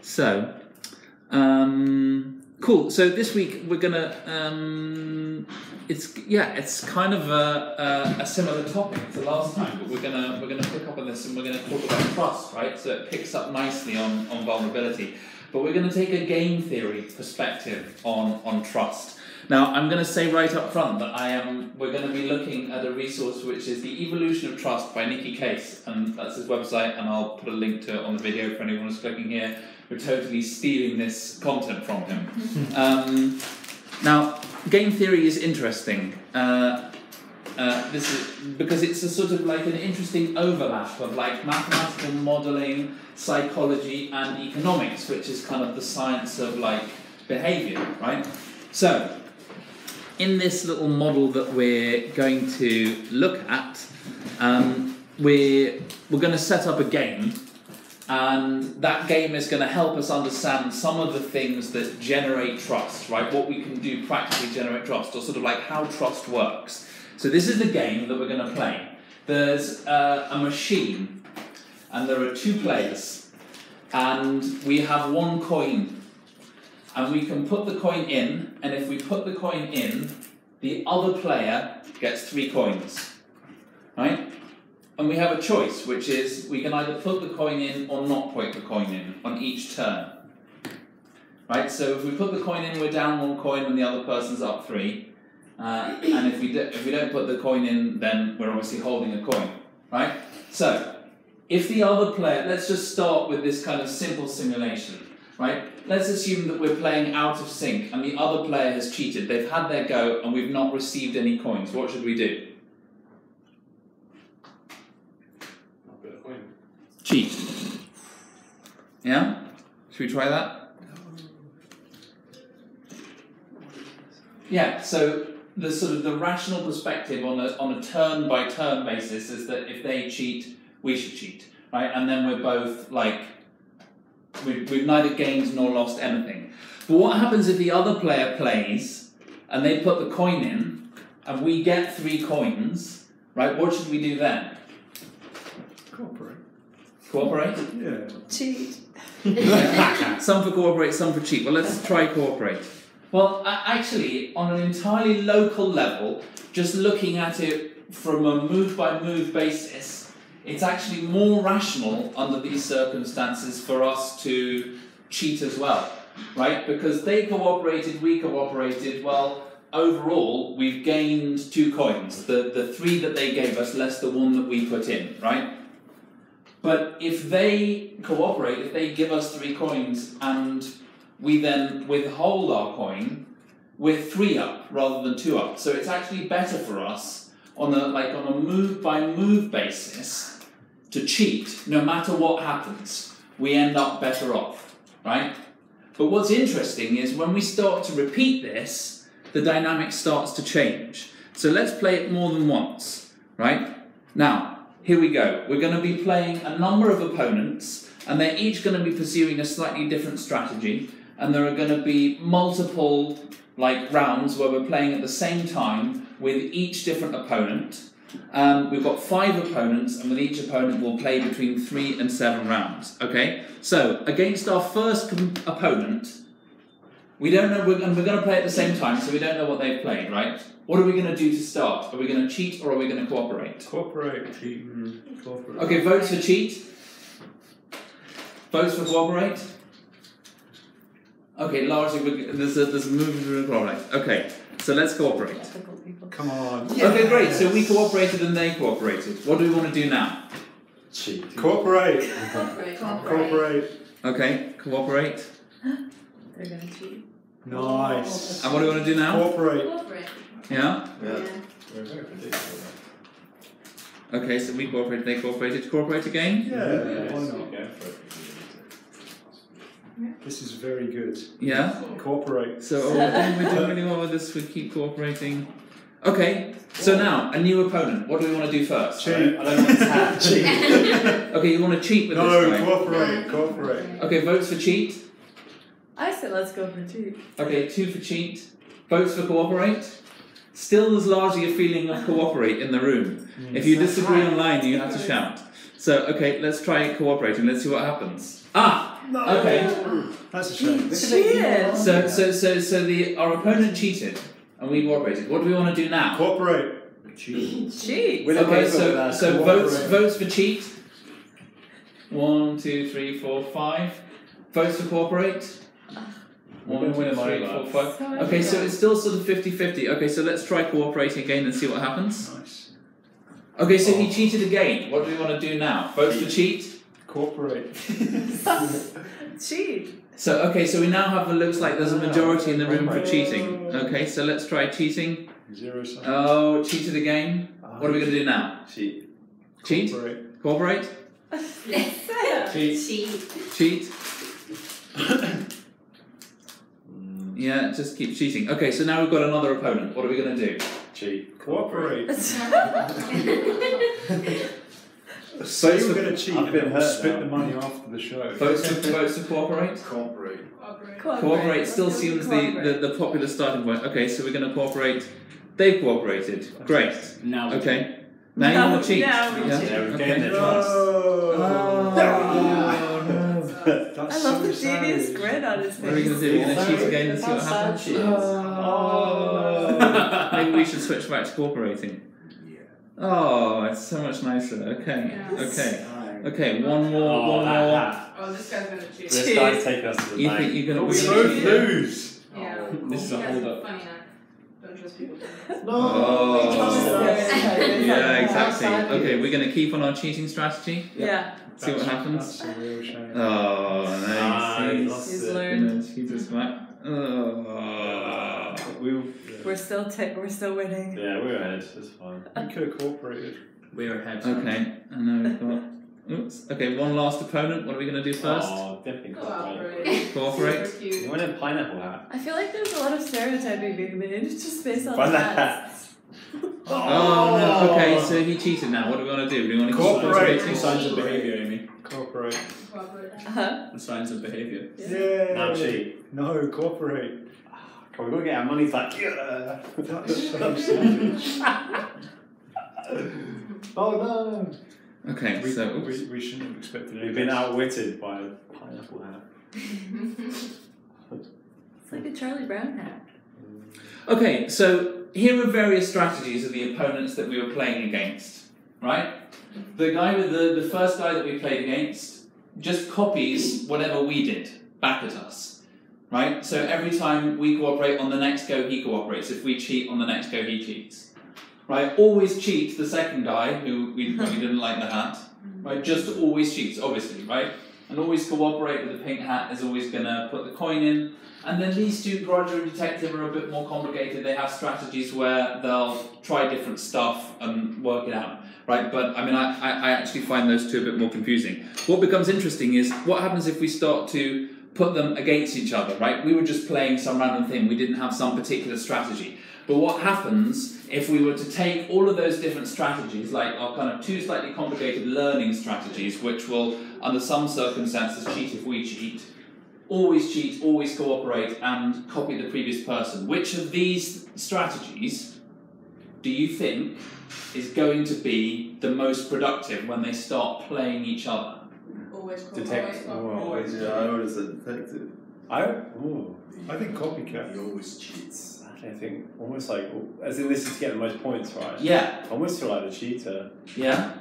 So, cool. So this week we're gonna it's kind of a similar topic to last time, but we're gonna pick up on this and we're gonna talk about trust, right? So it picks up nicely on vulnerability, but we're gonna take a game theory perspective on trust. Now, I'm going to say right up front that we're going to be looking at a resource which is The Evolution of Trust by Nicky Case, and that's his website, and I'll put a link to it on the video for anyone who's clicking here. We're totally stealing this content from him. Now, game theory is interesting. This is because it's a sort of like an interesting overlap of like mathematical modelling, psychology, and economics, which is kind of the science of like behaviour, right? So, in this little model that we're going to look at, we're going to set up a game, and that game is going to help us understand some of the things that generate trust, right? What we can do practically generate trust, or sort of like how trust works. So this is the game that we're going to play. There's a machine, and there are two players, and we have one coin. And we can put the coin in, and if we put the coin in, the other player gets 3 coins, right? And we have a choice, which is we can either put the coin in or not put the coin in on each turn, right? So if we put the coin in, we're down 1 coin and the other person's up 3. And if we don't put the coin in, then we're obviously holding a coin, right? So if the other player, let's just start with this kind of simple simulation. Right? Let's assume that we're playing out of sync and the other player has cheated. They've had their go and we've not received any coins. What should we do? Not put a coin. Cheat. Yeah? Should we try that? Yeah, so the sort of the rational perspective on a turn by turn basis is that if they cheat, we should cheat. Right? And then we're both like we've neither gained nor lost anything. But what happens if the other player plays and they put the coin in and we get 3 coins, right? What should we do then? Cooperate. Cooperate? Yeah. Cheat. Some for cooperate, some for cheat. Well, let's try cooperate. Well, actually, on an entirely local level, just looking at it from a move-by-move basis, it's actually more rational under these circumstances for us to cheat as well, right? Because they cooperated, we cooperated, well, overall, we've gained 2 coins. The 3 that they gave us, less the 1 that we put in, right? But if they cooperate, if they give us 3 coins and we then withhold our coin, we're 3 up rather than 2 up. So it's actually better for us on a move-by-move basis to cheat, no matter what happens, we end up better off, right? But what's interesting is when we start to repeat this, the dynamic starts to change. So let's play it more than once, right? Now, here we go. We're going to be playing a number of opponents, and they're each going to be pursuing a slightly different strategy, and there are going to be multiple rounds where we're playing at the same time with each different opponent. We've got 5 opponents, and with each opponent we'll play between 3 and 7 rounds. Okay, so against our first opponent, we don't know, we're going to play at the same time, so we don't know what they've played, right? What are we going to do to start? Are we going to cheat or are we going to cooperate? Cooperate. Cheat. Cooperate. Okay, votes for cheat. Votes for cooperate. Okay, largely there's a movement to cooperate. Okay, so let's cooperate. Come on. Yes. Okay, great. So we cooperated and they cooperated. What do we want to do now? Cheat. Cooperate. Cooperate. Okay, cooperate. They're going to cheat. Nice. And what do we want to do now? Cooperate. Yeah? Yeah. We're very predictable. Okay, so we cooperated, they cooperated. Cooperate again? Yeah. Why not? Go for it. This is very good. Yeah? Cooperate. So we're doing really well with this, we keep cooperating. Okay, so now, a new opponent. What do we want to do first? Cheat. I don't want to tap. Cheat. Okay, you want to cheat with this No, guy? cooperate. Cooperate. Okay, votes for cheat. I said let's go for 2. Okay, 2 for cheat. Votes for cooperate. Still there's largely a feeling of cooperate in the room. If you disagree online, you have to shout. So, okay, let's try cooperating. Let's see what happens. Ah! Okay. That's a shame. Cheated. So our opponent cheated, and we cooperated. What do we want to do now? Cooperate. Cheat. Okay, so votes for cheat. 1, 2, 3, 4, 5. Votes for cooperate. 1, 2, 3, 4, 5. Okay, so it's still sort of 50-50. Okay, so let's try cooperating again and see what happens. Nice. Okay, so he cheated again. What do we want to do now? Votes for cheat. Cooperate. Cheat. So okay, so we now have what looks like there's a majority in the room for cheating. Okay, so let's try cheating. 0-sum. Oh, cheated again. What are we going to do now? Cheat. Cheat? Cooperate. Cooperate? Cheat? Yeah, just keep cheating. Okay, so now we've got another opponent. What are we going to do? Cheat. Cooperate. So you were going to cheat I've and been then we'll hurt split now. the money after the show. Votes to cooperate? Cooperate. Cooperate still seems the popular starting point. Okay, so we're going to cooperate. They've cooperated. Great. Now we Okay. Now you want to cheat. Now we Yeah? cheat. Yeah, we've Okay. gained their trust. Oh, no. That's I so love the savage. genius grin on his face. What are we going to do? We're going to cheat again and see what happens? Oh. Maybe we should switch back to cooperating. Oh, it's so much nicer. Okay. Okay. Okay, one more. Oh, this guy's gonna cheat. This guy's taking us to the You bank. think you're going We to both lose. Yeah. This is a That's hold up. funny enough. Don't trust people. Oh. Yeah, Yeah, exactly. Okay, we're going to keep on our cheating strategy. Yeah. See what happens. That's a real shame. Oh, nice. Nice. He's Gonna learned. cheat us back. Oh. We're still winning. Yeah, we're ahead. It's fine. We could have cooperated. We're ahead. Okay, and now we've got. Oops. Okay, one last opponent. What are we going to do first? Oh, definitely cooperate. Cooperate. Cooperate. Super cute. You want a pineapple hat? I feel like there's a lot of stereotyping being made just based on Banana that. Oh no. Okay, so he cheated now. What do we want to do? Do we want to Cooperate. keep Signs of behaviour, Amy. Cooperate. Cooperate. Uh-huh. Signs of behaviour. Yeah. Now cheat. No, cooperate. Come on, we've got to get our money back. Yeah. That's so savage. Oh no. Okay, so oops. We shouldn't have expected it. We've been outwitted by a pineapple hat. It's like a Charlie Brown hat. Okay, so here are various strategies of the opponents that we were playing against. Right? The guy with the first guy that we played against just copies whatever we did back at us. Right? So every time we cooperate, on the next go he cooperates. If we cheat, on the next go he cheats. Right? Always cheat the second guy who we didn't like the hat. Right? Just always cheats, obviously, right? And always cooperate with the pink hat is always gonna put the coin in. And then these two, Grudger and Detective, are a bit more complicated. They have strategies where they'll try different stuff and work it out. Right? But I mean I actually find those two a bit more confusing. What becomes interesting is what happens if we start to put them against each other, right? We were just playing some random thing, we didn't have some particular strategy. But what happens if we were to take all of those different strategies, like our kind of two slightly complicated learning strategies, which will, under some circumstances, cheat if we cheat, always cooperate, and copy the previous person. Which of these strategies do you think is going to be the most productive when they start playing each other? Always Detective. cooperate. I would have said detective. I think copycat. He always cheats. I think almost like, as in this is to get the most points, right? Yeah, I almost feel like the cheater. yeah.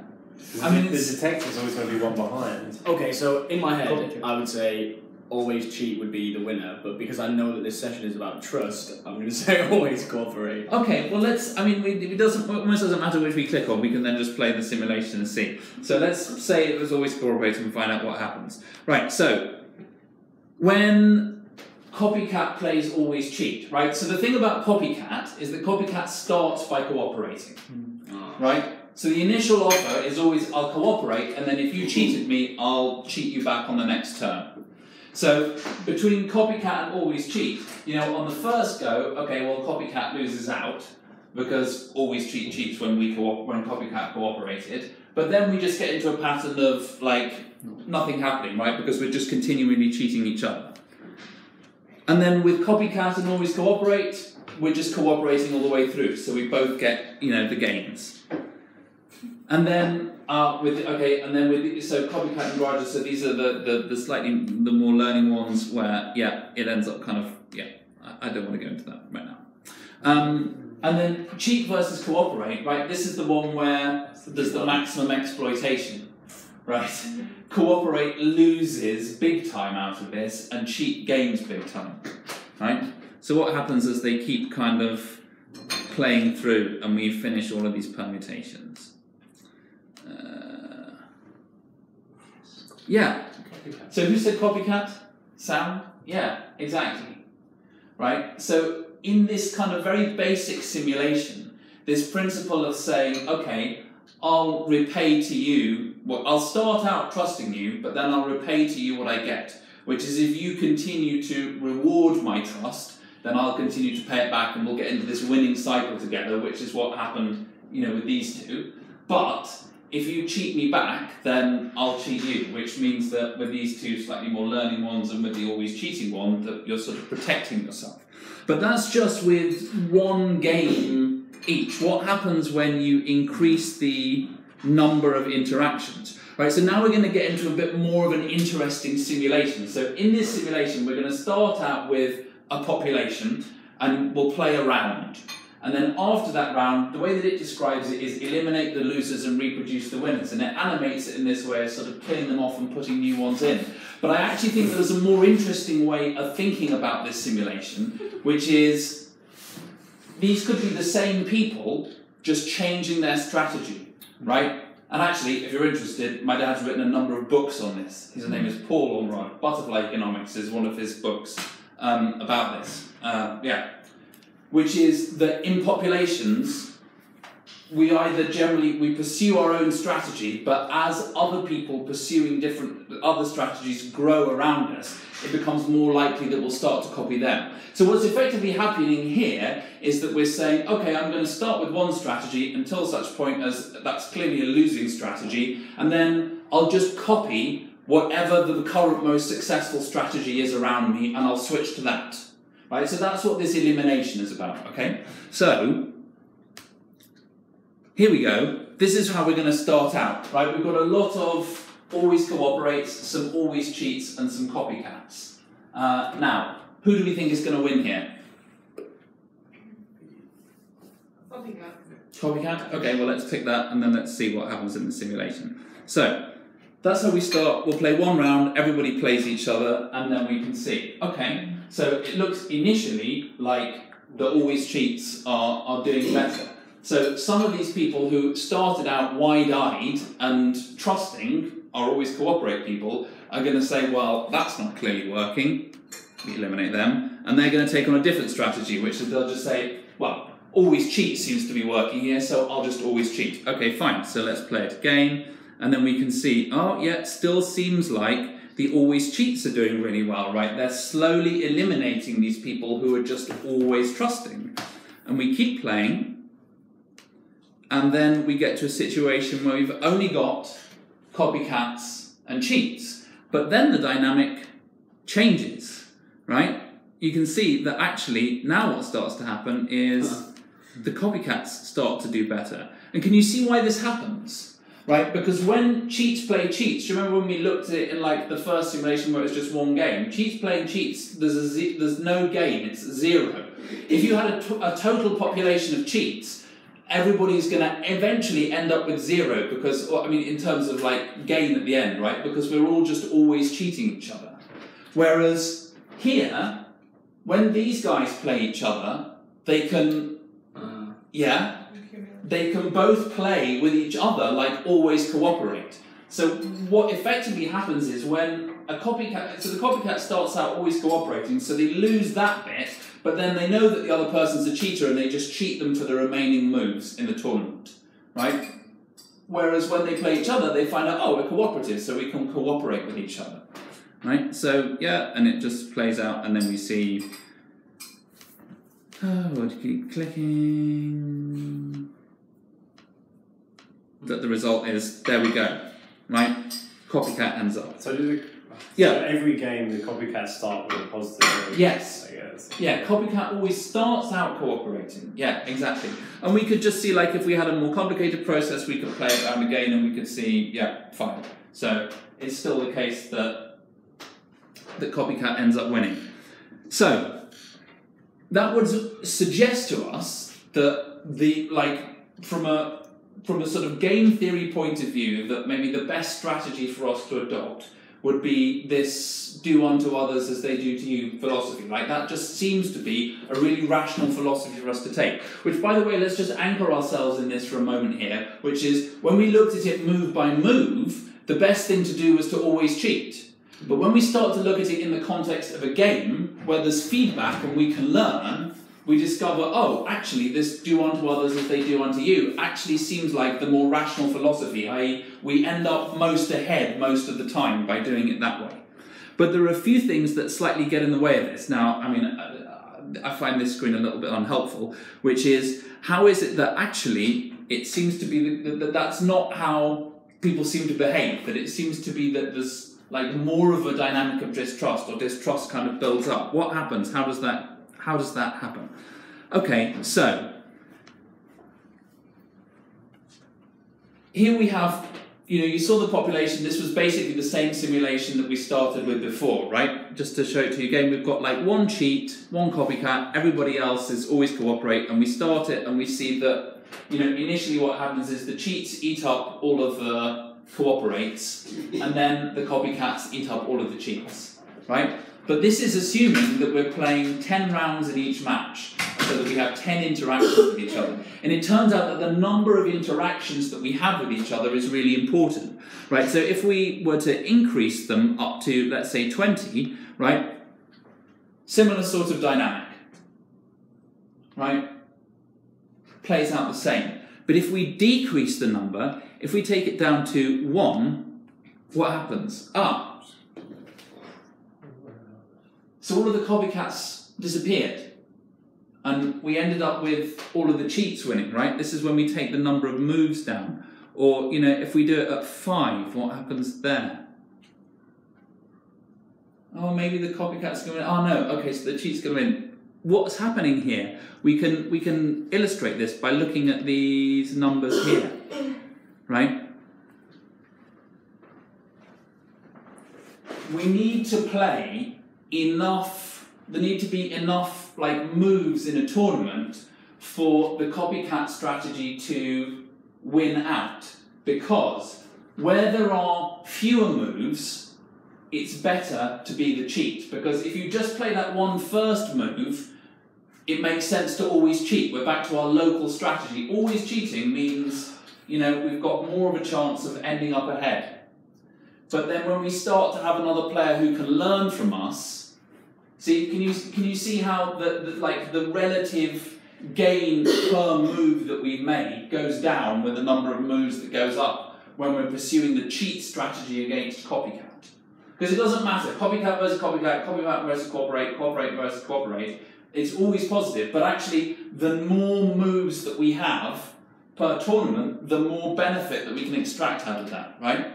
I mean, the it's- detective's always going to be one behind. Okay, so in my head, Copycat. I would say always cheat would be the winner, but because I know that this session is about trust, I'm going to say always cooperate. Okay, well it almost doesn't matter which we click on, we can then just play the simulation and see. So let's say it was always cooperate and find out what happens. Right, so when Copycat plays always cheat, right? So the thing about Copycat is that Copycat starts by cooperating, right? So the initial offer is always I'll cooperate, and then if you cheated me, I'll cheat you back on the next turn. So between Copycat and always cheat, you know, on the first go, okay, well Copycat loses out because always cheat cheats when when Copycat cooperated. But then we just get into a pattern of like nothing happening, right? Because we're just continually cheating each other. And then with Copycat and always cooperate, we're just cooperating all the way through. So we both get, you know, the gains. And then and then so copycat and garages. So these are the slightly the more learning ones where it ends up kind of I don't want to go into that right now. And then cheat versus cooperate, right? This is the one where there's the maximum exploitation, right? Cooperate loses big time out of this, and cheat gains big time, right? So what happens is they keep kind of playing through, and we finish all of these permutations. So who said copycat? Sam? Yeah, exactly. Right? So in this kind of very basic simulation, this principle of saying, okay, I'll repay to you, I'll start out trusting you, but then I'll repay to you what I get, which is if you continue to reward my trust, then I'll continue to pay it back, and we'll get into this winning cycle together, which is what happened, with these two. But if you cheat me back, then I'll cheat you, which means that with these two slightly more learning ones and with the always cheating one, that you're sort of protecting yourself. But that's just with one game each. What happens when you increase the number of interactions? Right, so now we're going to get into a bit more of an interesting simulation. So in this simulation, we're going to start out with a population, and we'll play a round. And then after that round, the way that it describes it is eliminate the losers and reproduce the winners. And it animates it in this way of sort of killing them off and putting new ones in. But I actually think there's a more interesting way of thinking about this simulation, which is these could be the same people just changing their strategy, right? And actually, if you're interested, my dad's written a number of books on this. His name is Paul Ormrod. Butterfly Economics is one of his books about this. Which is that in populations, we pursue our own strategy, but as other people pursuing other strategies grow around us, it becomes more likely that we'll start to copy them. So what's effectively happening here is that we're saying, okay, I'm going to start with one strategy until such point as that's clearly a losing strategy, and then I'll just copy whatever the current most successful strategy is around me, and I'll switch to that. Right, so that's what this elimination is about, okay? So, here we go. This is how we're going to start out, right? We've got a lot of always cooperates, some always cheats, and some copycats. Now, who do we think is going to win here? Copycat. Copycat? Okay, well let's pick that, and then let's see what happens in the simulation. So, that's how we start. We'll play one round, everybody plays each other, and then we can see. Okay. So it looks initially like the always cheats are doing better. So some of these people who started out wide-eyed and trusting are always cooperate people are going to say, well, that's not clearly working. We eliminate them. And they're going to take on a different strategy, which is they'll just say, well, always cheat seems to be working here, so I'll just always cheat. Okay, fine. So let's play it again. And then we can see, oh, yeah, it still seems like the always cheats are doing really well, right? They're slowly eliminating these people who are just always trusting. And we keep playing, and then we get to a situation where we've only got copycats and cheats. But then the dynamic changes, right? You can see that actually now what starts to happen is the copycats start to do better. And can you see why this happens? Right, because when cheats play cheats, do you remember when we looked at it in like the first simulation where it was just one game? Cheats playing cheats, there's no gain, it's zero. If you had a total population of cheats, everybody's going to eventually end up with zero because, I mean, in terms of like gain at the end, right? Because we're all just always cheating each other. Whereas here, when these guys play each other, they can, they can both play with each other like always cooperate. So what effectively happens is when a copycat, so the copycat starts out always cooperating, so they lose that bit, but then they know that the other person's a cheater and they just cheat them for the remaining moves in the tournament, right? Whereas when they play each other, they find out, oh, we're cooperative, so we can cooperate with each other, right? So, yeah, and it just plays out, and then we see, we'll keep clicking, that the result is, there we go, right? Copycat ends up. So Yeah. So every game, the copycats start with a positive note. Yes. I guess. Yeah, copycat always starts out cooperating. Yeah, exactly. And we could just see, like, if we had a more complicated process, we could play it around again and we could see, yeah, fine. So it's still the case that copycat ends up winning. So that would suggest to us that from a sort of game theory point of view, that maybe the best strategy for us to adopt would be this do unto others as they do to you philosophy. Like, that just seems to be a really rational philosophy for us to take. Which, by the way, let's just anchor ourselves in this for a moment here, which is, when we looked at it move by move, the best thing to do was to always cheat. But when we start to look at it in the context of a game, where there's feedback and we can learn, we discover, oh, actually, this do unto others as they do unto you actually seems like the more rational philosophy, i.e. we end up most ahead most of the time by doing it that way. But there are a few things that slightly get in the way of this. Now, I mean, I find this screen a little bit unhelpful, which is, how is it that actually it seems to be that that's not how people seem to behave, that it seems to be that there's like more of a dynamic of distrust, or distrust kind of builds up. What happens? How does that happen? Okay, so here we have, you saw the population. This was basically the same simulation that we started with before, right? Just to show it to you again, we've got like one cheat, one copycat, everybody else is always cooperate, and we start it and we see that, initially what happens is the cheats eat up all of the cooperates, and then the copycats eat up all of the cheats, right? But this is assuming that we're playing 10 rounds in each match, so that we have 10 interactions with each other. And it turns out that the number of interactions that we have with each other is really important, right? So if we were to increase them up to, let's say, 20, right? Similar sort of dynamic, right? Plays out the same. But if we decrease the number, if we take it down to 1, what happens? So all of the copycats disappeared. And we ended up with all of the cheats winning, right? This is when we take the number of moves down. Or, if we do it at 5, what happens there? Oh, maybe the copycat's going to win. Oh no, okay, so the cheat's going to win. What's happening here? We can illustrate this by looking at these numbers here, right? We need to play enough, there need to be enough like moves in a tournament for the copycat strategy to win out. Because where there are fewer moves, it's better to be the cheat. Because if you just play that one first move, it makes sense to always cheat. We're back to our local strategy. Always cheating means, we've got more of a chance of ending up ahead. But then when we start to have another player who can learn from us, see, can you see how the relative gain per move that we've made goes down with the number of moves that goes up when we're pursuing the cheat strategy against copycat? Because it doesn't matter, copycat versus copycat, copycat versus cooperate, cooperate versus cooperate, it's always positive. But actually, the more moves that we have per tournament, the more benefit that we can extract out of that, right?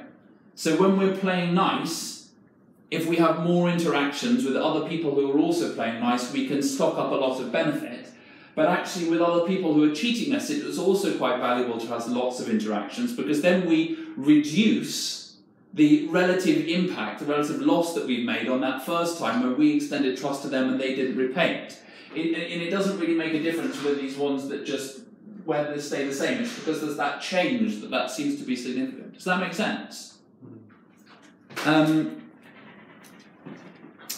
So when we're playing nice, if we have more interactions with other people who are also playing nice, we can stock up a lot of benefit. But actually with other people who are cheating us, it is also quite valuable to have lots of interactions, because then we reduce the relative impact, the relative loss that we've made on that first time when we extended trust to them and they didn't repay it. And it doesn't really make a difference with these ones that just, whether they stay the same. It's because there's that change that seems to be significant. Does that make sense?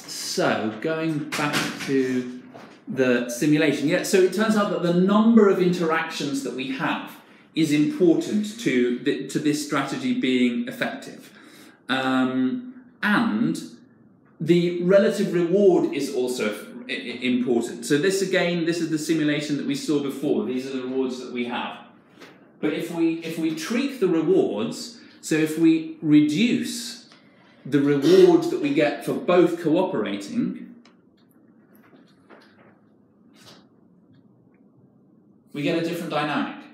So, going back to the simulation. Yeah, so it turns out that the number of interactions that we have is important to this strategy being effective. And the relative reward is also important. So this again, this is the simulation that we saw before. These are the rewards that we have. But if we tweak the rewards, so if we reduce the reward that we get for both cooperating, we get a different dynamic,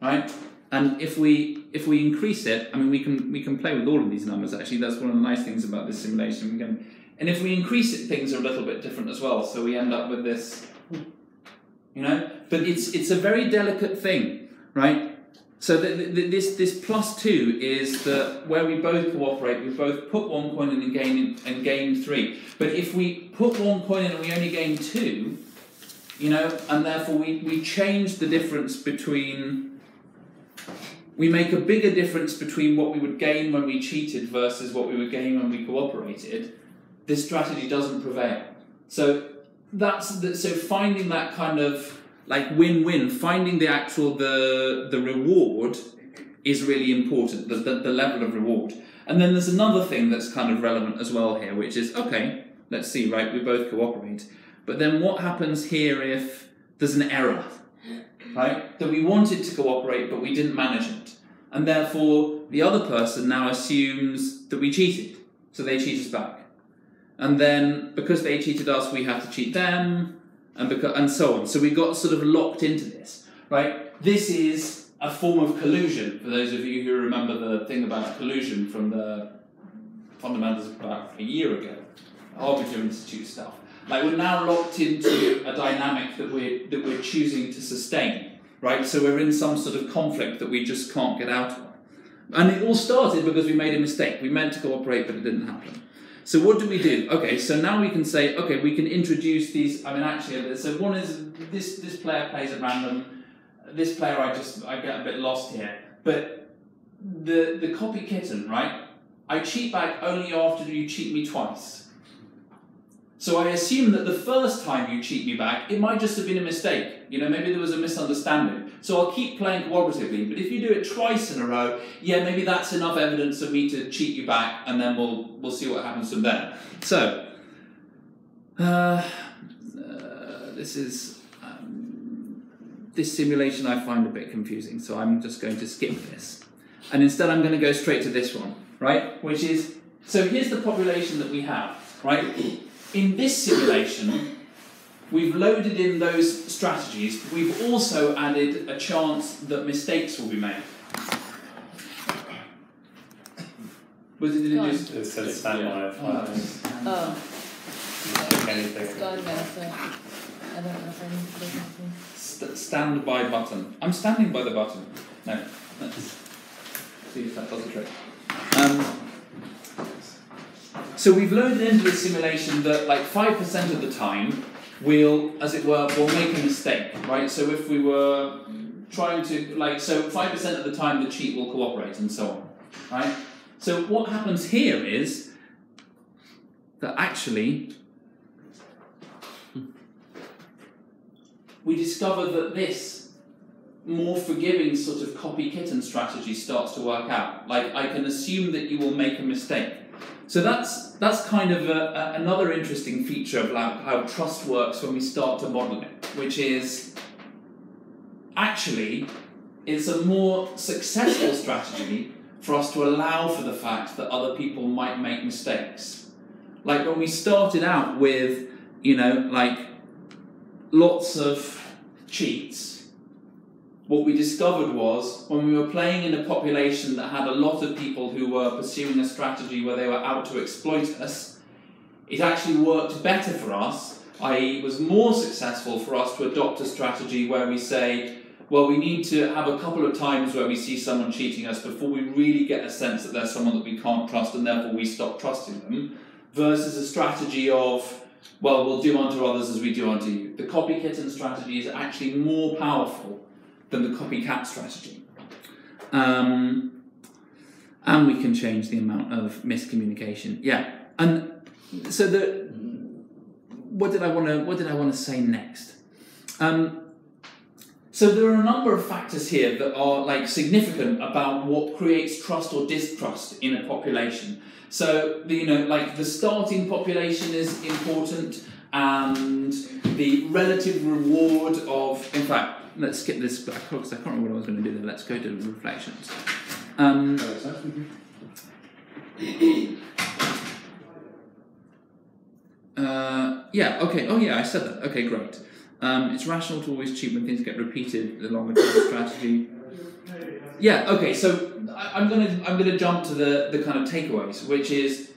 right? And if we increase it, I mean, we can play with all of these numbers. Actually, that's one of the nice things about this simulation. And if we increase it, things are a little bit different as well. So we end up with this, you know. But it's a very delicate thing, right? So this +2 is where we both cooperate. We both put 1 coin in and gain 3. But if we put 1 coin in and we only gain 2, you know, and therefore we change the difference between. We make a bigger difference between what we would gain when we cheated versus what we would gain when we cooperated. This strategy doesn't prevail. So so finding that kind of like win-win, finding the reward is really important. The level of reward. And then there's another thing that's kind of relevant as well here, which is okay. Let's see, right? We both cooperate, but then what happens here if there's an error? Right? That we wanted to cooperate, but we didn't manage it. And therefore, the other person now assumes that we cheated. So they cheat us back. And then, because they cheated us, we have to cheat them, and so on. So we got sort of locked into this, right? This is a form of collusion, for those of you who remember the thing about collusion from the fundamentals about a year ago, Harbinger Institute stuff. Like, we're now locked into a dynamic that we're choosing to sustain, right? So we're in some sort of conflict that we just can't get out of. And it all started because we made a mistake. We meant to cooperate, but it didn't happen. So what do we do? Okay, so now we can say, okay, we can introduce these. I mean, actually, so one is this player plays at random. This player, I get a bit lost here. But the copy kitten, right? I cheat back only after you cheat me twice. So I assume that the first time you cheat me back, it might just have been a mistake. You know, maybe there was a misunderstanding. So I'll keep playing cooperatively, but if you do it twice in a row, yeah, maybe that's enough evidence for me to cheat you back, and then we'll see what happens from there. So, this simulation I find a bit confusing, so I'm just going to skip this. And instead I'm going to go straight to this one, right? Which is, so here's the population that we have, right? In this simulation, we've loaded in those strategies. We've also added a chance that mistakes will be made. But did it just... It says stand by. Oh. Anything. It's gone now, so I don't know if I need to do anything. Stand by button. I'm standing by the button. No, let's see if that does the trick. So we've loaded into the simulation that like 5% of the time we'll make a mistake, right? So if we were trying to, so 5% of the time the cheat will cooperate and so on, right? So what happens here is that actually we discover that this more forgiving sort of copy kitten strategy starts to work out. Like, I can assume that you will make a mistake. So that's kind of another interesting feature of how trust works when we start to model it, which is actually it's a more successful strategy for us to allow for the fact that other people might make mistakes. Like when we started out with, lots of cheats, what we discovered was when we were playing in a population that had a lot of people who were pursuing a strategy where they were out to exploit us, it actually worked better for us, i.e. it was more successful for us to adopt a strategy where we say, well, we need to have a couple of times where we see someone cheating us before we really get a sense that there's someone that we can't trust and therefore we stop trusting them, versus a strategy of, well, we'll do unto others as we do unto you. The copy kitten strategy is actually more powerful than the copycat strategy. And we can change the amount of miscommunication. Yeah. And so what did I want to say next? So there are a number of factors here that are significant about what creates trust or distrust in a population. So the starting population is important, and the relative reward of, in fact, let's skip this back because I can't remember what I was going to do there. Let's go to reflections. Yeah, okay. Oh, yeah, I said that. Okay, great. It's rational to always cheat when things get repeated, the longer term strategy. Yeah. Okay. So I'm gonna jump to the kind of takeaways, which is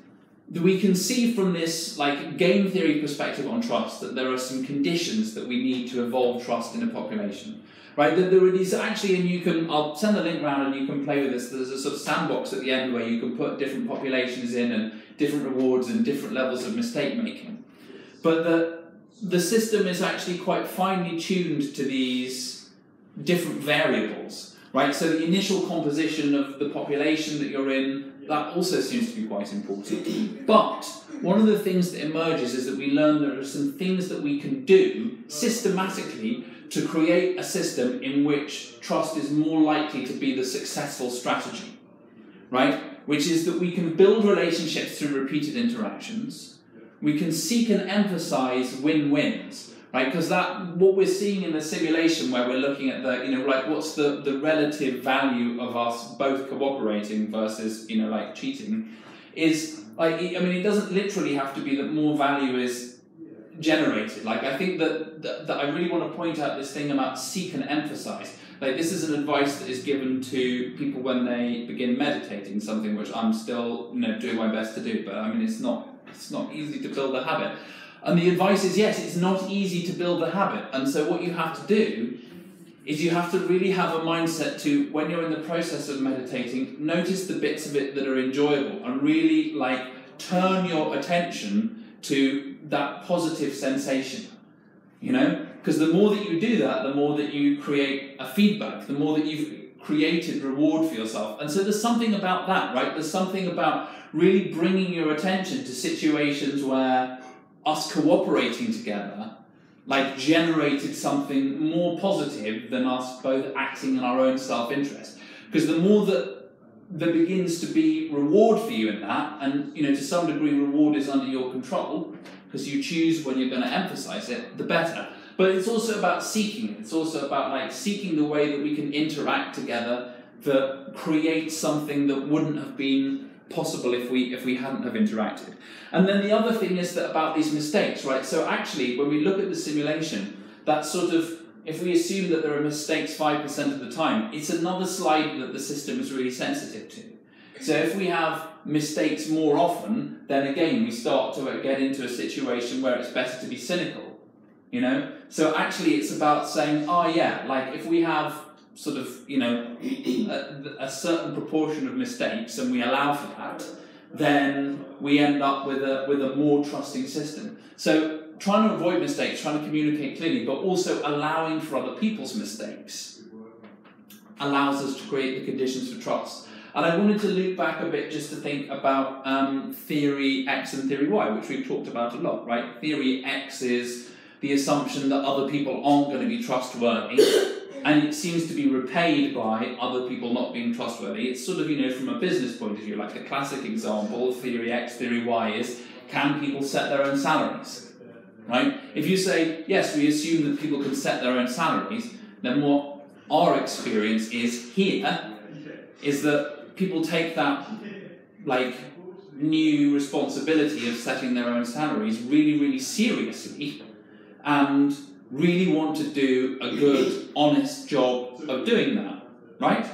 that we can see from this like game theory perspective on trust that there are some conditions that we need to evolve trust in a population. Right, there are these actually, and I'll send the link around and you can play with this. There's a sort of sandbox at the end where you can put different populations in and different rewards and different levels of mistake making. But the system is actually quite finely tuned to these different variables, right? So the initial composition of the population that you're in, that also seems to be quite important. But one of the things that emerges is that we learn there are some things that we can do systematically to create a system in which trust is more likely to be the successful strategy, right? Which is that we can build relationships through repeated interactions. We can seek and emphasize win-wins, right? Because what we're seeing in the simulation where we're looking at what's the relative value of us both cooperating versus, cheating, is it doesn't literally have to be that more value is generated. I think that I really want to point out this thing about seek and emphasize. This is an advice that is given to people when they begin meditating, something which I'm still doing my best to do, but it's not easy to build a habit. And the advice is, yes, it's not easy to build a habit. And so what you have to do is you have to really have a mindset to, when you're in the process of meditating, notice the bits of it that are enjoyable and really turn your attention to that positive sensation, because the more that you do that, the more that you create a feedback, the more that you've created reward for yourself. And so there's something about that, right? There's something about really bringing your attention to situations where us cooperating together generated something more positive than us both acting in our own self-interest. Because the more that there begins to be reward for you in that, and to some degree reward is under your control, because you choose when you're going to emphasize it, the better. But it's also about seeking it. It's also about seeking the way that we can interact together that creates something that wouldn't have been possible if we hadn't have interacted. And then the other thing is that about these mistakes, right? So actually, when we look at the simulation, that sort of, if we assume that there are mistakes 5% of the time, it's another slide that the system is really sensitive to. So if we have mistakes more often, then again, we start to get into a situation where it's better to be cynical, So actually it's about saying, if we have sort of, a certain proportion of mistakes and we allow for that, then we end up with a more trusting system. So trying to avoid mistakes, trying to communicate clearly, but also allowing for other people's mistakes allows us to create the conditions for trust. And I wanted to loop back a bit just to think about theory X and theory Y, which we've talked about a lot, right? Theory X is the assumption that other people aren't going to be trustworthy, and it seems to be repaid by other people not being trustworthy. It's sort of, from a business point of view, like the classic example of theory X, theory Y is, can people set their own salaries? Right? If you say, yes, we assume that people can set their own salaries, then what our experience is here is that people take that new responsibility of setting their own salaries really, really seriously and really want to do a good, honest job of doing that, right?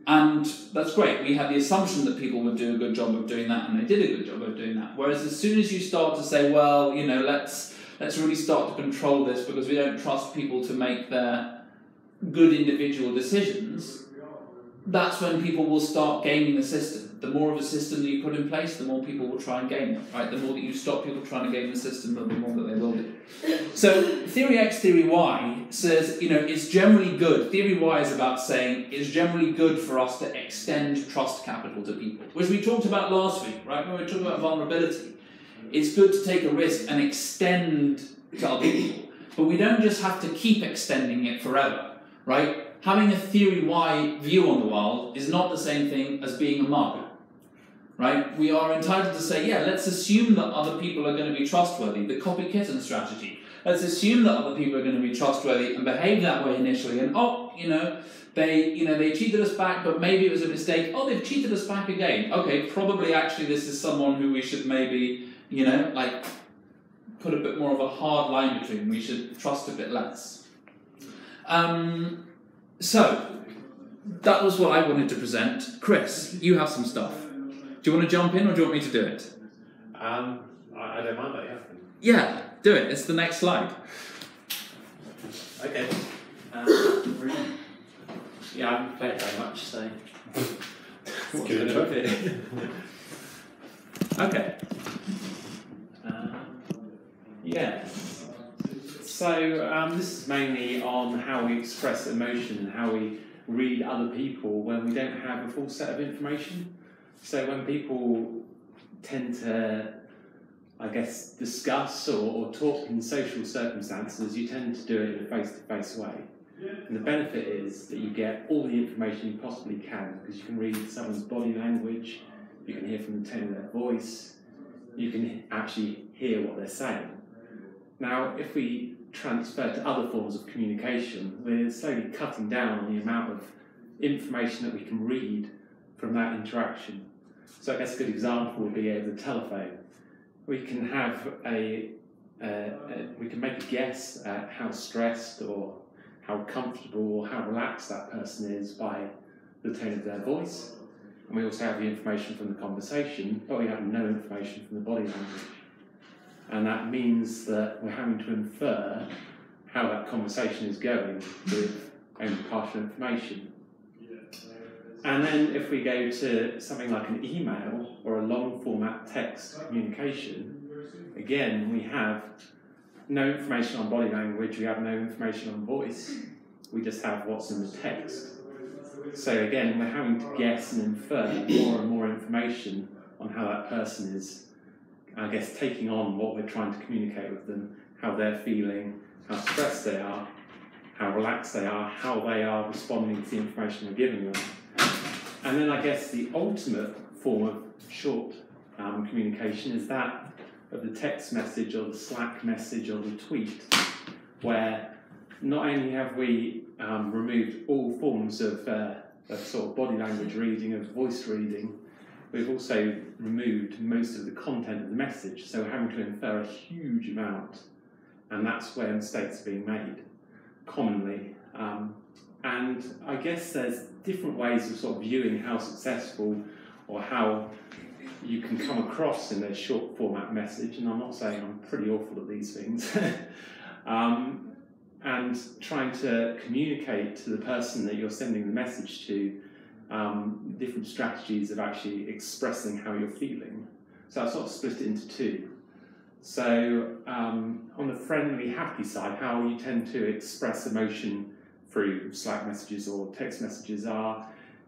And that's great. We had the assumption that people would do a good job of doing that, and they did a good job of doing that. Whereas as soon as you start to say, well, let's really start to control this because we don't trust people to make their good individual decisions, that's when people will start gaming the system. The more of a system that you put in place, the more people will try and game it, right? The more that you stop people trying to game the system, the more that they will do. So theory X, theory Y says, it's generally good. Theory Y is about saying it's generally good for us to extend trust capital to people, which we talked about last week, right? When we were talking about vulnerability. It's good to take a risk and extend to other people. But we don't just have to keep extending it forever, right? Having a theory Y view on the world is not the same thing as being a mug, right? We are entitled to say, let's assume that other people are going to be trustworthy, the copy kitten strategy. Let's assume that other people are going to be trustworthy and behave that way initially, and they cheated us back, but maybe it was a mistake. Oh, they've cheated us back again. Okay, probably actually this is someone who we should maybe, put a bit more of a hard line between. We should trust a bit less. So, that was what I wanted to present. Chris, you have some stuff. Do you want to jump in or do you want me to do it? I don't mind that, yeah. Yeah, do it. It's the next slide. Okay. Yeah, I haven't played very much, so. What's Good gonna job. fit? Okay. Yes. So this is mainly on how we express emotion and how we read other people when we don't have a full set of information. So when people tend to, I guess, discuss or talk in social circumstances, you tend to do it in a face-to-face way. And the benefit is that you get all the information you possibly can, because you can read someone's body language, you can hear from the tone of their voice, you can actually hear what they're saying. Now, if we transfer to other forms of communication, we're slowly cutting down on the amount of information that we can read from that interaction. So I guess a good example would be over the telephone. We can have we can make a guess at how stressed or how comfortable or how relaxed that person is by the tone of their voice. And we also have the information from the conversation, but we have no information from the body language. And that means that we're having to infer how that conversation is going with only partial information. And then if we go to something like an email or a long format text communication, again, we have no information on body language, we have no information on voice, we just have what's in the text. So again, we're having to guess and infer more and more information on how that person is, I guess, taking on what we're trying to communicate with them, how they're feeling, how stressed they are, how relaxed they are, how they are responding to the information we're giving them. And then I guess the ultimate form of short communication is that of the text message or the Slack message or the tweet, where not only have we removed all forms of sort of body language reading, of voice reading, we've also removed most of the content of the message, so we're having to infer a huge amount, and that's where mistakes are being made, commonly. And I guess there's different ways of sort of viewing how successful or how you can come across in a short format message, and I'm not saying I'm pretty awful at these things, and trying to communicate to the person that you're sending the message to different strategies of actually expressing how you're feeling. So I sort of split it into two. So on the friendly, happy side, how you tend to express emotion through Slack messages or text messages are,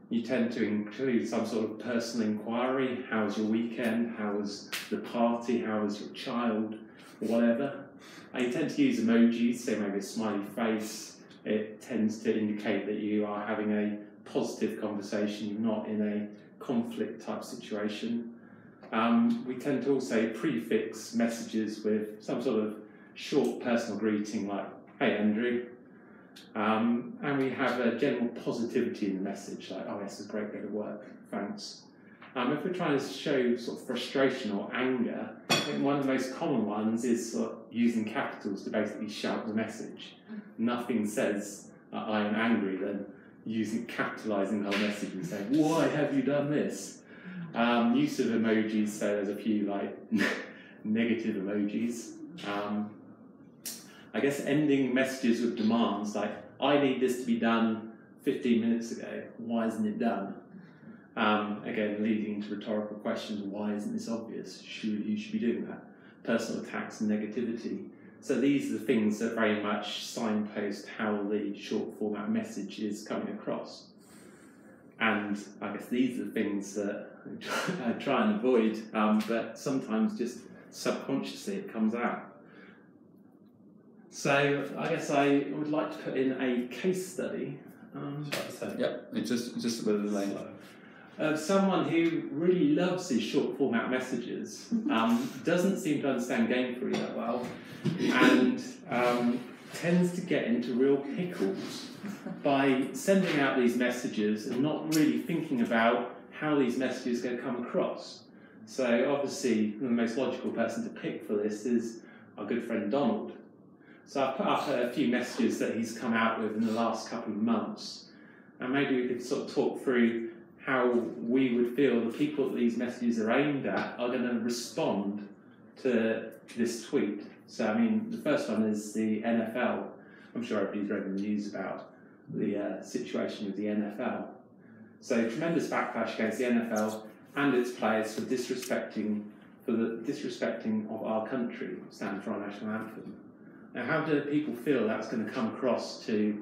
you tend to include some sort of personal inquiry. How was your weekend? How was the party? How was your child? Whatever. And you tend to use emojis, so maybe a smiley face. It tends to indicate that you are having a positive conversation, you're not in a conflict type situation. We tend to also prefix messages with some sort of short personal greeting like, "Hey Andrew," and we have a general positivity in the message, like, "Oh, it's a great day to work, thanks." If we're trying to show sort of frustration or anger, I think one of the most common ones is sort of using capitals to basically shout the message. Nothing says "I am angry" than capitalising the whole message and saying, "Why have you done this?" Use of emojis, so there's a few like negative emojis. I guess ending messages with demands like, "I need this to be done 15 minutes ago, why isn't it done?" Again, leading into rhetorical questions, why isn't this obvious? You should be doing that. Personal attacks and negativity. So these are the things that very much signpost how the short format message is coming across. And I guess these are the things that I try and avoid, but sometimes just subconsciously it comes out. So I guess I would like to put in a case study. Yep, it's just a bit of a delay. Of someone who really loves his short format messages, doesn't seem to understand game theory that well, and tends to get into real pickles by sending out these messages and not really thinking about how these messages are going to come across. So obviously the most logical person to pick for this is our good friend Donald. So I've put up a few messages that he's come out with in the last couple of months. And maybe we could sort of talk through how we would feel the people that these messages are aimed at are going to respond to this tweet. So, I mean, the first one is the NFL. I'm sure everybody's read the news about the situation with the NFL. So, tremendous backlash against the NFL and its players for disrespecting of our country, standing for our national anthem. Now, how do people feel that's going to come across to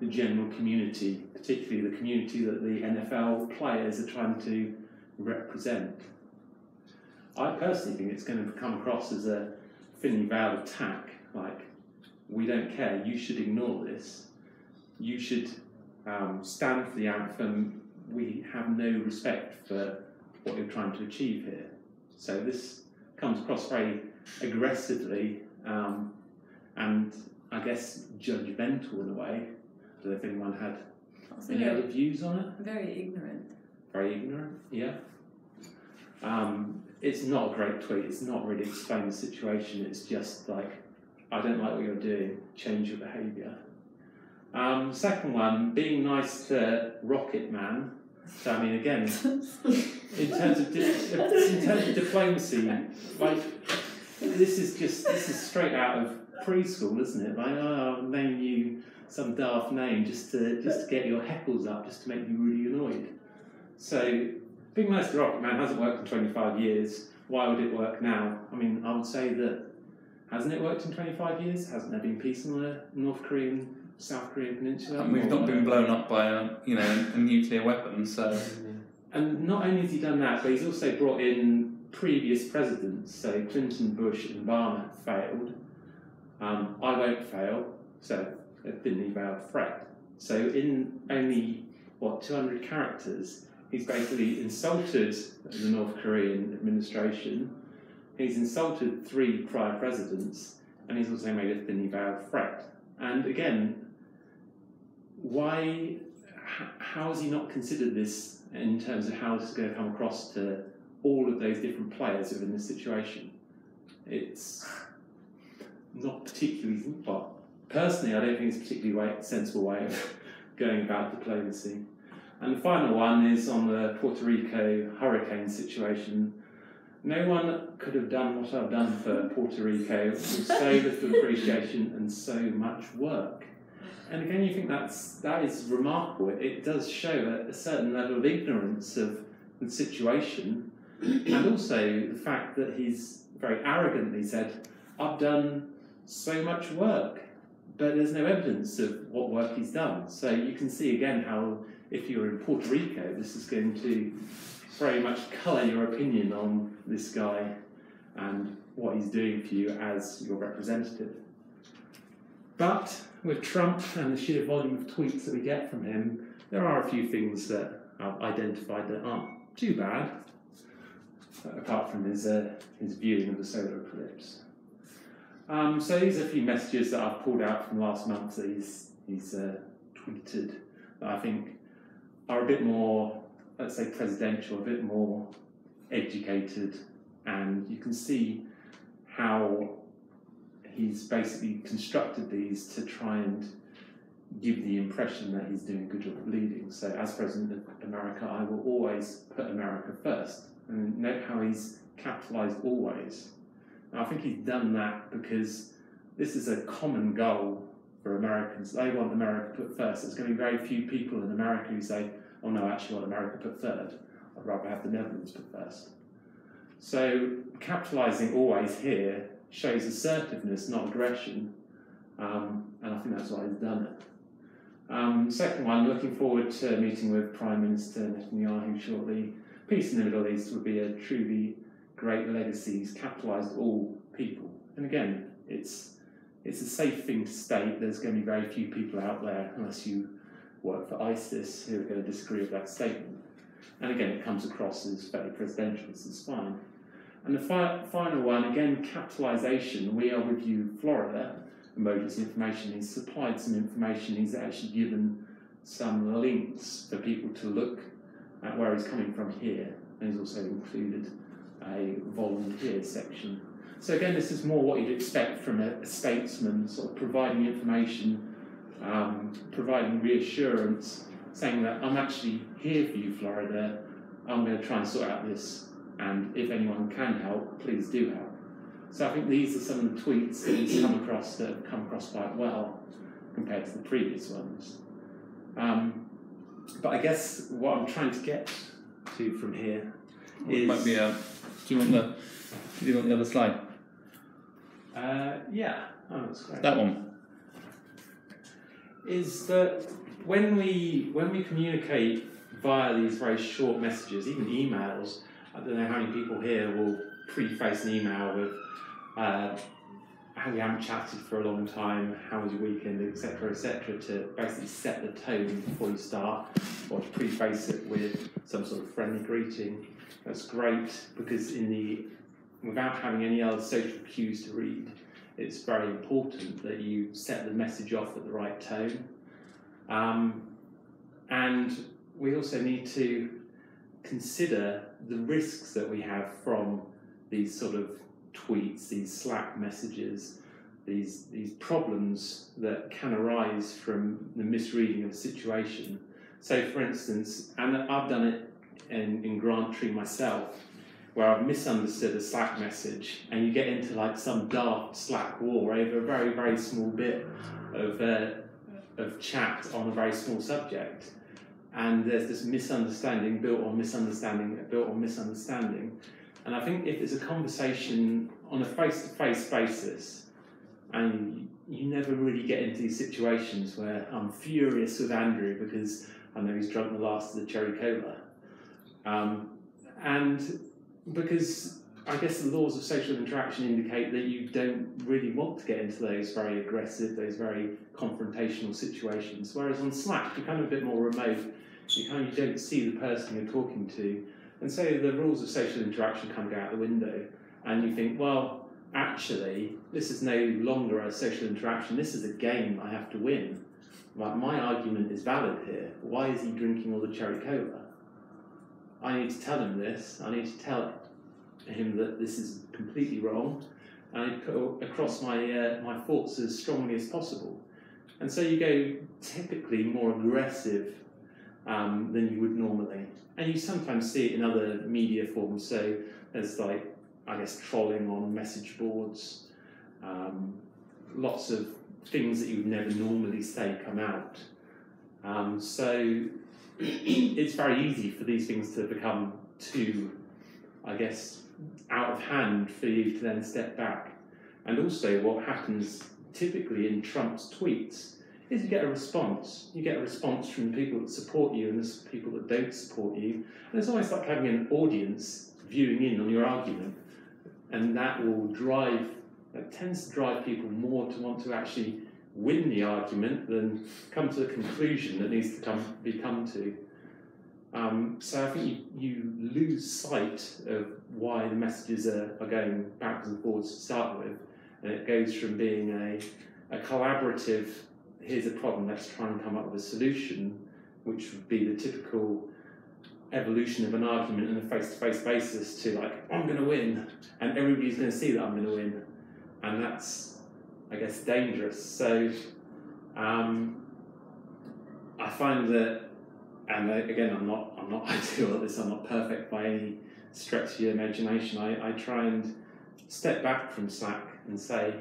the general community, particularly the community that the NFL players are trying to represent? I personally think it's going to come across as a thinly veiled attack, like, we don't care, you should ignore this, you should stand for the anthem, we have no respect for what you're trying to achieve here. So this comes across very aggressively and I guess judgmental in a way. I don't know if anyone had Also any other views on it? very ignorant. Very ignorant, yeah. It's not a great tweet, it's not really explaining the situation, it's just like, I don't like what you're doing, change your behaviour. Second one, being nice to Rocket Man. So I mean, again, in terms of diplomacy, like this is straight out of preschool, isn't it? Like, oh, I'll name you some daft name just to get your heckles up, just to make you really annoyed. So being nice to Rocket Man hasn't worked in 25 years. Why would it work now? I mean, I would say that hasn't it worked in 25 years? Hasn't there been peace on the North Korean, South Korean peninsula? And we've not been blown up by a nuclear weapon, so. And not only has he done that, but he's also brought in previous presidents. So Clinton, Bush, and Obama failed. I won't fail. So a thinly veiled threat. So in only 200 characters, he's basically insulted the North Korean administration. He's insulted 3 prior presidents, and he's also made a thinly veiled threat. And again, how has he not considered this in terms of how this is going to come across to all of those different players within this situation? It's not particularly, well, personally, I don't think it's a particularly sensible way of going about diplomacy. And the final one is on the Puerto Rico hurricane situation. No one could have done what I've done for Puerto Rico with so little appreciation and so much work. And again, you think that is remarkable. It does show a certain level of ignorance of the situation, and also the fact that he's very arrogantly said, I've done so much work, but there's no evidence of what work he's done. So you can see again how, if you're in Puerto Rico, this is going to very much colour your opinion on this guy and what he's doing for you as your representative. But with Trump and the sheer volume of tweets that we get from him, there are a few things that I've identified that aren't too bad, apart from his viewing of the solar eclipse. So these are a few messages that I've pulled out from last month that he's tweeted that I think are a bit more, let's say, presidential, a bit more educated, and you can see how he's basically constructed these to try and give the impression that he's doing a good job of leading. So as President of America, I will always put America first. And note how he's capitalised always. And I think he's done that because this is a common goal for Americans. They want America put first. There's going to be very few people in America who say, oh no, actually I want America put third. I'd rather have the Netherlands put first. So capitalising always here shows assertiveness, not aggression, and I think that's why he's done it. Second one, looking forward to meeting with Prime Minister Netanyahu shortly. Peace in the Middle East would be a truly great legacy. He's capitalised all people. And again, it's a safe thing to state. There's going to be very few people out there, unless you work for ISIS, who are going to disagree with that statement. And again, it comes across as fairly presidential, this is fine. And the final one, again, capitalisation. We are with you, Florida, emergency information. He's supplied some information. He's actually given some links for people to look at where he's coming from here. And he's also included a volunteer section. So again, this is more what you'd expect from a statesman, sort of providing information, providing reassurance, saying that I'm actually here for you, Florida. I'm going to try and sort out this, and if anyone can help, please do help. So I think these are some of the tweets that he's come across that have come across quite well compared to the previous ones. But I guess what I'm trying to get to from here is... Might be do you want the other slide? Yeah, oh, that's great. That one. Is that when we communicate via these very short messages, even emails, I don't know how many people here will preface an email with how we haven't chatted for a long time, how was your weekend, etc., to basically set the tone before you start, or to preface it with some sort of friendly greeting. That's great because without having any other social cues to read, it's very important that you set the message off at the right tone. And we also need to consider the risks that we have from these sort of tweets, these Slack messages, these problems that can arise from the misreading of a situation. So for instance, and I've done it in Grantry myself, where I've misunderstood a Slack message and you get into like some daft Slack war over a very, very small bit of chat on a very small subject. And there's this misunderstanding built on misunderstanding, built on misunderstanding. And I think if it's a conversation on a face-to-face basis, and you never really get into these situations where I'm furious with Andrew because I know he's drunk the last of the cherry cola. And because I guess the laws of social interaction indicate that you don't really want to get into those very aggressive, those very confrontational situations. Whereas on Slack, you're kind of a bit more remote. You don't see the person you're talking to. And so the rules of social interaction kind of go out the window. And you think, well, actually, this is no longer a social interaction. This is a game I have to win. Like, my argument is valid here. Why is he drinking all the cherry cola? I need to tell him this. I need to tell him that this is completely wrong. And I put across my thoughts as strongly as possible. And so you go typically more aggressive than you would normally. And you sometimes see it in other media forms. So there's like, I guess, trolling on message boards, lots of things that you would never normally say come out. So it's very easy for these things to become too, I guess, out of hand for you to then step back. And also what happens typically in Trump's tweets is you get a response. You get a response from the people that support you and the people that don't support you. And it's almost like having an audience viewing in on your argument. And that tends to drive people more to want to actually win the argument than come to the conclusion that needs to be come to. So I think you lose sight of why the messages are going backwards and forwards to start with, and it goes from being a collaborative, here's a problem, let's try and come up with a solution, which would be the typical evolution of an argument on a face-to-face basis, to like, I'm going to win, and everybody's going to see that I'm going to win, and that's, I guess, dangerous. So I find that, and again, I'm not ideal at this, I'm not perfect by any stretch of your imagination. I try and step back from Slack and say,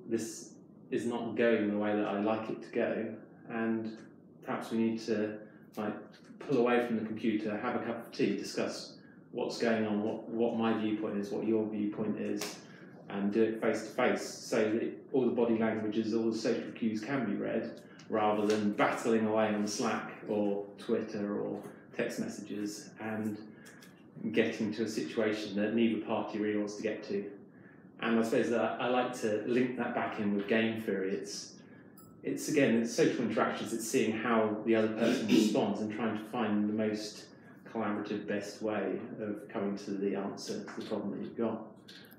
this is not going the way that I like it to go, and perhaps we need to pull away from the computer, have a cup of tea, discuss what's going on, what my viewpoint is, what your viewpoint is, and do it face to face, so that all the body languages, all the social cues can be read, rather than battling away on Slack or Twitter or text messages and getting to a situation that neither party really wants to get to. And I suppose that I like to link that back in with game theory. It's social interactions, it's seeing how the other person responds and trying to find the most collaborative, best way of coming to the answer to the problem that you've got.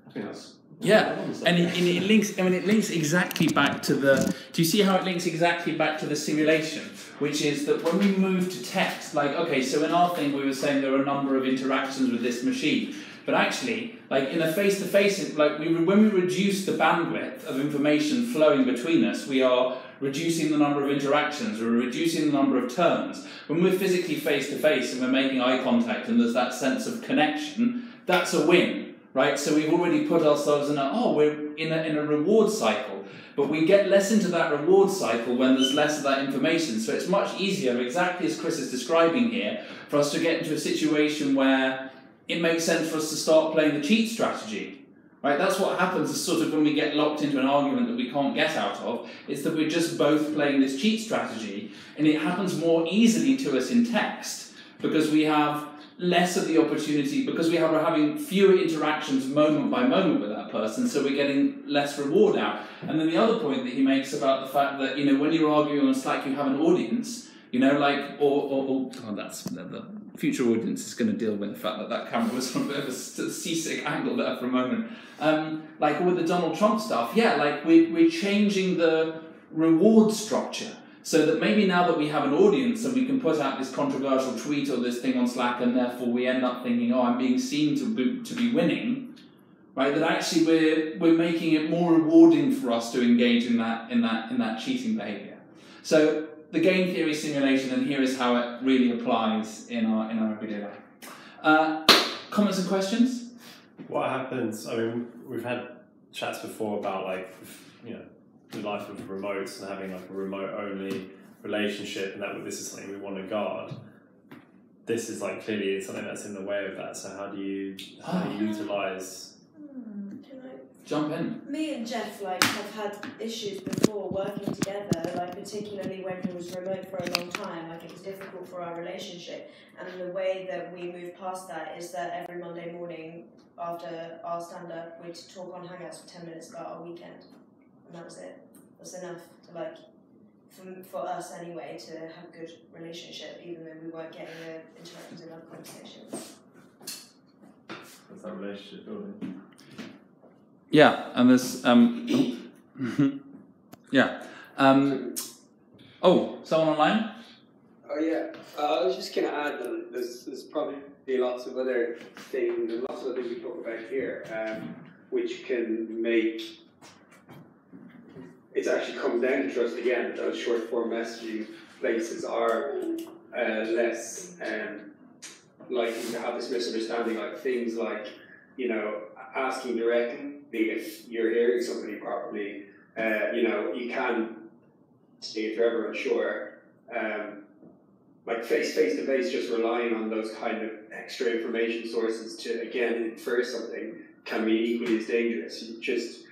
I think that's... Yeah, and it links. I mean, it links exactly back to the. Do you see how it links exactly back to the simulation? Which is that when we move to text, like, okay, so in our thing we were saying there are a number of interactions with this machine. But actually, like in a face-to-face, like when we reduce the bandwidth of information flowing between us, we are reducing the number of interactions, we're reducing the number of turns. When we're physically face-to-face and we're making eye contact and there's that sense of connection, that's a win, right? So we've already put ourselves we're in a reward cycle. But we get less into that reward cycle when there's less of that information. So it's much easier, exactly as Chris is describing here, for us to get into a situation where it makes sense for us to start playing the cheat strategy. Right? That's what happens is sort of when we get locked into an argument that we can't get out of, it's that we're just both playing this cheat strategy, and it happens more easily to us in text because we have less of the opportunity, because we're having fewer interactions moment by moment with that person, so we're getting less reward out. And then the other point that he makes about the fact that, when you're arguing on Slack, you have an audience, that's the future audience is going to deal with the fact that that camera was on a bit of a seasick angle there for a moment. Like with the Donald Trump stuff, we're changing the reward structure. So that maybe now that we have an audience and we can put out this controversial tweet or this thing on Slack, and therefore we end up thinking, I'm being seen to be winning, right? That actually we're making it more rewarding for us to engage in that cheating behaviour. So the game theory simulation, and here is how it really applies in our everyday life. Comments and questions? What happens? I mean, we've had chats before about the life of remotes and having like a remote only relationship, and this is something we want to guard. This is like clearly something that's in the way of that. So how do you utilize? Jump in. Me and Jeff have had issues before working together, particularly when he was remote for a long time. It was difficult for our relationship, and the way that we moved past that is that every Monday morning after our stand-up, we'd talk on Hangouts for 10 minutes about our weekend. And that was it. That's enough to for us anyway, to have a good relationship, even though we weren't getting the interactions in other conversations. That's that relationship building. Yeah, and there's someone online? Oh yeah, I was just going to add that there's probably lots of other things, and lots of other things we talk about here, which can make. It actually comes down to trust again. Those short form messaging places are less likely to have this misunderstanding, like things like, asking directly if you're hearing somebody properly. You can see if you're ever unsure. Face to face, just relying on those kind of extra information sources to again infer something can be equally as dangerous. You just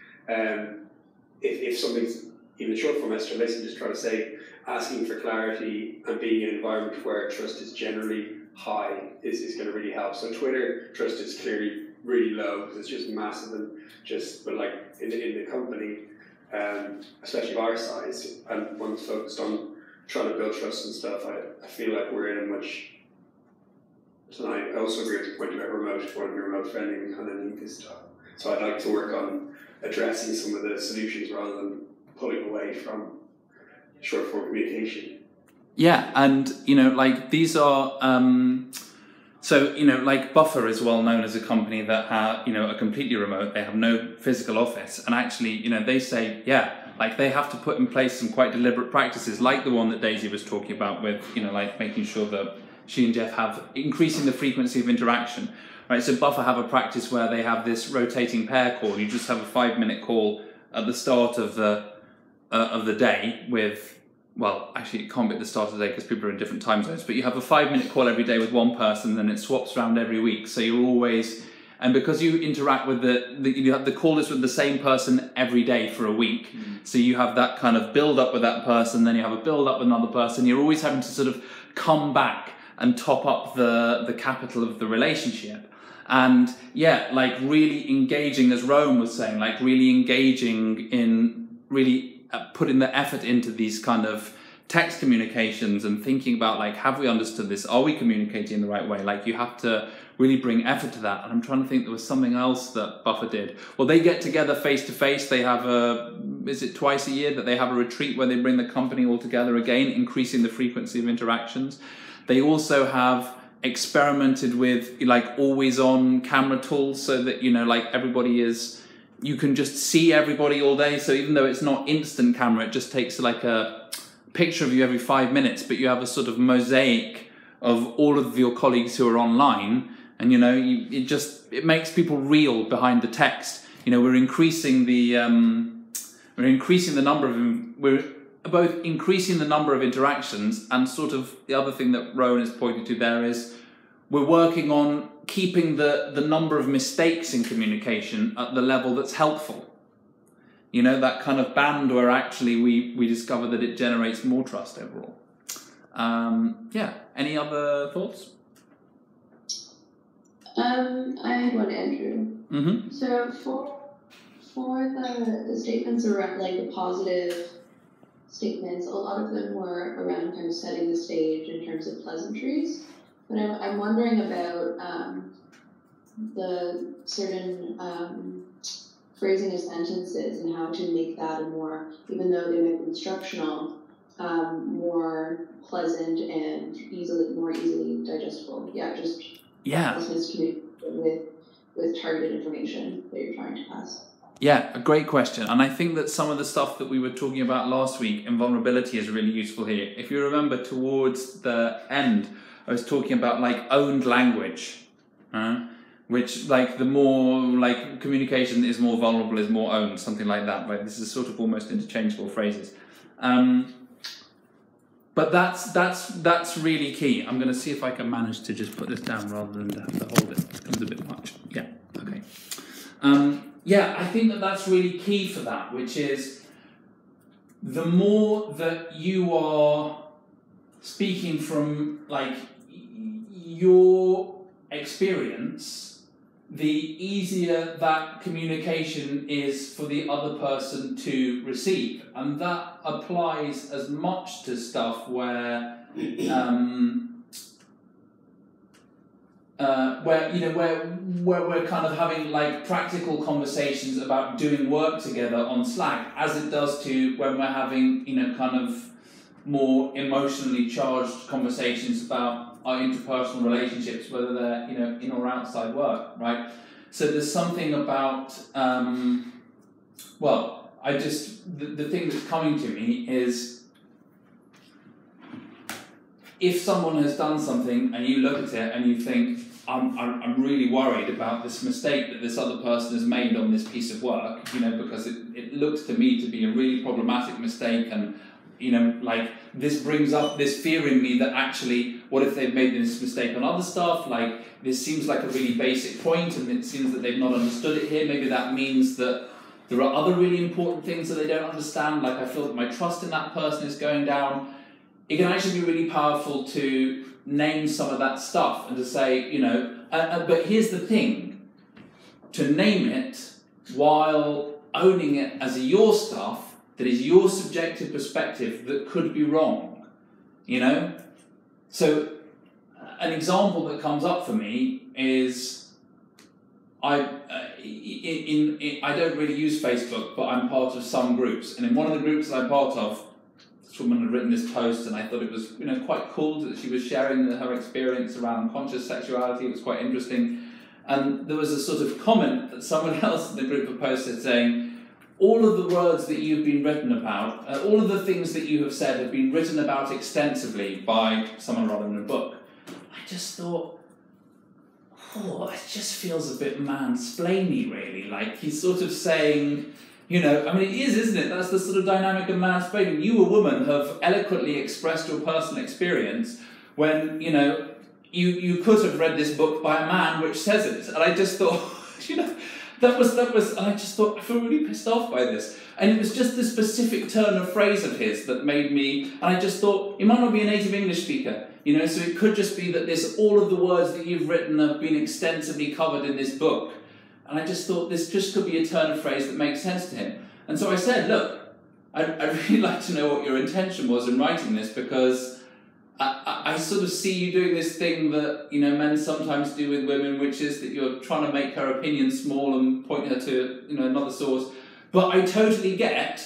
if something's even a short form message, basically just try to say, asking for clarity and being in an environment where trust is generally high is going to really help. So Twitter trust is clearly really low because it's just massive, and but in the company, especially of our size, and one's focused on trying to build trust and stuff, I feel like we're in a much. So I also agree with the point about remote friendly, we kind of need this stuff. So I'd like to work on addressing some of the solutions rather than pulling away from short form communication. Yeah, and these are Buffer is well known as a company that are completely remote. They have no physical office, and actually they say they have to put in place some quite deliberate practices, like the one that Daisy was talking about with making sure that she and Jeff have increasing the frequency of interaction. Right, so Buffer have a practice where they have this rotating pair call. You just have a 5-minute call at the start of the day with, actually it can't be at the start of the day because people are in different time zones, but you have a 5-minute call every day with one person, then it swaps around every week. So you're always, and because you interact with you have the call is with the same person every day for a week. So you have that kind of build up with that person, then you have a build up with another person. You're always having to sort of come back and top up the capital of the relationship. And really engaging, as Rowan was saying, really engaging in really putting the effort into these kind of text communications and thinking about have we understood this? Are we communicating in the right way? You have to really bring effort to that. And I'm trying to think, there was something else that Buffer did. Well, they get together face to face. They have is it twice a year that they have a retreat where they bring the company all together again, increasing the frequency of interactions. They also have experimented with like always on camera tools so that, you know, like everybody is, you can just see everybody all day. So even though it's not instant camera, it just takes like a picture of you every 5 minutes, but you have a sort of mosaic of all of your colleagues who are online. And, you know, it makes people real behind the text. You know, we're increasing the number of, we're both increasing the number of interactions, and sort of the other thing that Rowan is pointing to there is we're working on keeping the number of mistakes in communication at the level that's helpful. You know, that kind of band where actually we discover that it generates more trust overall. Yeah, any other thoughts? I had one, Andrew. Mm-hmm. So for the statements around, like the positive statements, a lot of them were around kind of setting the stage in terms of pleasantries. But I'm wondering about the certain phrasing of sentences and how to make that a more, even though they might be instructional, more pleasant and more easily digestible. Yeah. With targeted information that you're trying to pass. Yeah, a great question. And I think that some of the stuff that we were talking about last week in vulnerability is really useful here. If you remember towards the end, I was talking about like owned language, which like the more like communication is more vulnerable is more owned, something like that, right? This is sort of almost interchangeable phrases. But that's really key. I'm going to see if I can manage to just put this down rather than to have to hold it. It becomes a bit much. Yeah, okay. Yeah, I think that that's really key for that, which is the more that you are speaking from like your experience, the easier that communication is for the other person to receive. And that applies as much to stuff where we're kind of having like practical conversations about doing work together on Slack, as it does to when we're having, you know, kind of more emotionally charged conversations about our interpersonal relationships, whether they're, you know, in or outside work, right? So there's something about, the thing that's coming to me is, if someone has done something and you look at it and you think, I'm really worried about this mistake that this other person has made on this piece of work, you know, because it looks to me to be a really problematic mistake, and, you know, like this brings up this fear in me that actually, what if they've made this mistake on other stuff? Like, this seems like a really basic point and it seems that they've not understood it here. Maybe that means that there are other really important things that they don't understand. Like, I feel that my trust in that person is going down. It can actually be really powerful to name some of that stuff and to say, you know, but here's the thing, to name it while owning it as your stuff, that is your subjective perspective that could be wrong, you know? So an example that comes up for me is, I don't really use Facebook, but I'm part of some groups, and in one of the groups that I'm part of, this woman had written this post, and I thought it was, you know, quite cool that she was sharing her experience around conscious sexuality. It was quite interesting, and there was a sort of comment that someone else in the group had posted saying, all of the words that you've been written about, all of the things that you have said have been written about extensively by someone rather than a book. I just thought, it just feels a bit mansplainy, really. Like, he's sort of saying, you know, I mean, it is, isn't it? That's the sort of dynamic of mansplaining. You, a woman, have eloquently expressed your personal experience when, you know, you could have read this book by a man which says it. And I just thought, you know, that was, and I just thought, I feel really pissed off by this. And it was just this specific turn of phrase of his that made me, and I just thought, you might not be a native English speaker, you know, so it could just be that all of the words that you've written have been extensively covered in this book. And I just thought this just could be a turn of phrase that makes sense to him. And so I said, look, I'd really like to know what your intention was in writing this, because I sort of see you doing this thing that, you know, men sometimes do with women, which is that you're trying to make her opinion small and point her to, you know, another source. But I totally get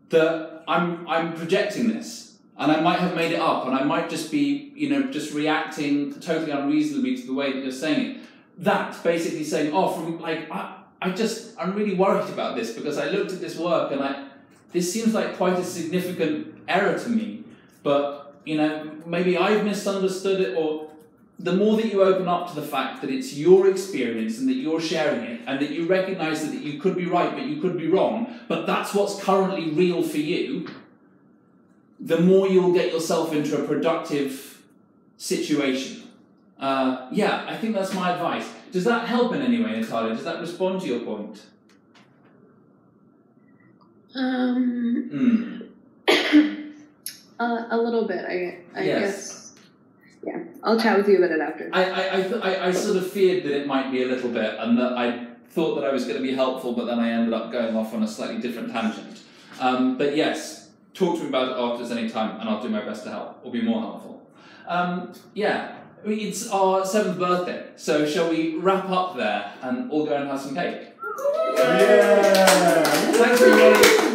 that I'm projecting this. and I might have made it up, and I might just be, just reacting totally unreasonably to the way that you're saying it. That's basically saying, oh, from like, I'm really worried about this because I looked at this work and this seems like quite a significant error to me, but, maybe I've misunderstood it, or the more that you open up to the fact that it's your experience and that you're sharing it and that you recognise that you could be right but you could be wrong, but that's what's currently real for you, the more you'll get yourself into a productive situation. I think that's my advice. Does that help in any way, Natalia? Does that respond to your point? A little bit, I guess. Yeah, I'll chat with you about it after. I sort of feared that it might be a little bit, and that I thought that I was going to be helpful, but then I ended up going off on a slightly different tangent. But yes, talk to me about it afterwards any time, and I'll do my best to help, or be more helpful. It's our 7th birthday, so shall we wrap up there and all go and have some cake? Yeah! Thanks everybody!